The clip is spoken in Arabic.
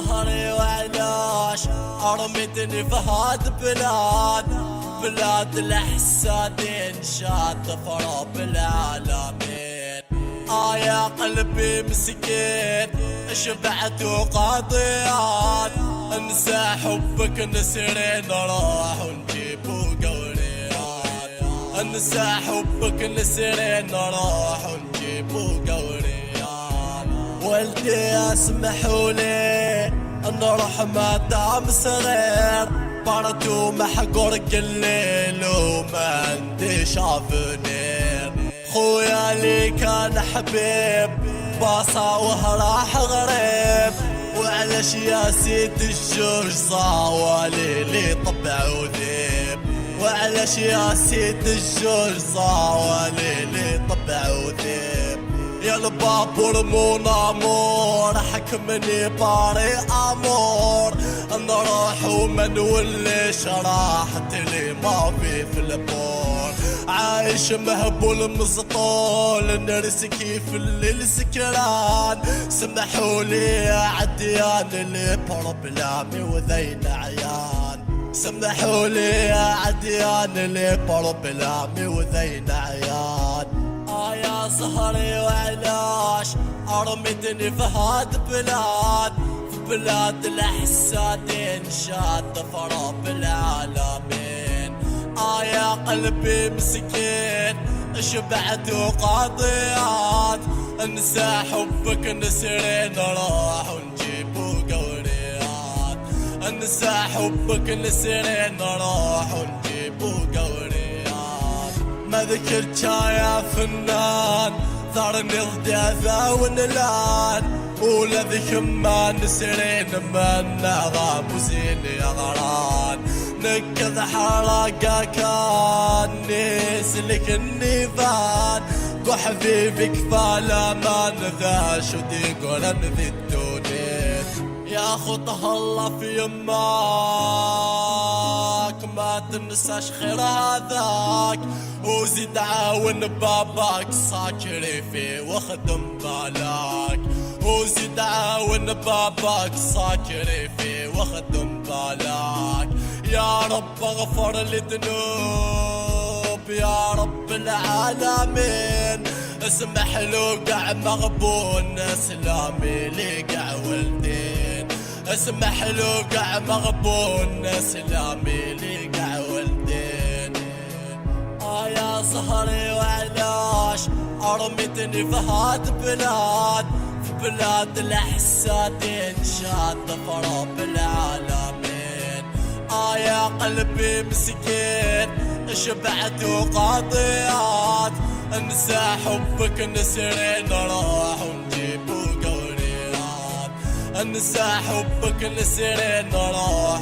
سهري وعلاش رميتني في هاد بلاد الحسادين شاد فراب العالمين. يا قلبي مسكين شبعت وقاضيات، انسى حبك نسرين راح ونجيب قوريات، انسى حبك نسرين راح ونجيب قوريات. والدي اسمحولي ان روح ما دام صغير، برد ومحقور كل ليل وما عندي شافنير. خويا لي كان حبيب باصا راح غريب، وعلاش يا سيد الجوج صاوالي لي طبع وذيب، وعلاش يا سيد الجوج صاوالي لي طبع وذيب. يا البابور مون امور حكمني باري امور، نروح ومن وليش راحت لي ما في البور. عايش مهبول مزطول نرسي كيف الليل سكران، سمحولي يا عديان اللي بروبلامي وذين عيان، سمحولي يا عديان اللي بروبلامي وذين عيان. يا سهري وعلاش رميتني في هاد بلاد الحسادين شاد فراب العالمين. يا قلبي مسكين شبعت وقاضيات، انسى حبك نسرين راح ونجيب قوريات، انسى حبك نسرين راح ونجيب قوريات. ما ذكرت يا فنان ثارني الضياذا ونلان، ولا ذكر ما نسرين من نغام وزين يا غران. نكذ حرقة كان نسلك النيفان، وحبيبك فالامان ذا شدي قرن ذي الدونيت. يا خطها الله في يماك ما تنساش خير هذاك، وزيد عاون باباك ساكري فيه واخدم بالك، وزيد عاون باباك ساكري فيه واخدم بالك. يا رب اغفر لي ذنوب يا رب العالمين، اسمح له قع مغبون اسلامي لي قع ولدين، اسمح له قع مغبون اسلامي لي قع ولدين. يا سهري وعلاش رميتني في هاد بلاد الحسادين شاد فراب العالمين. يا قلبي مسكين شبعت وقاضيات، انسى حبك نسرين راح ونجيب قوريات، انسى حبك نسرين راح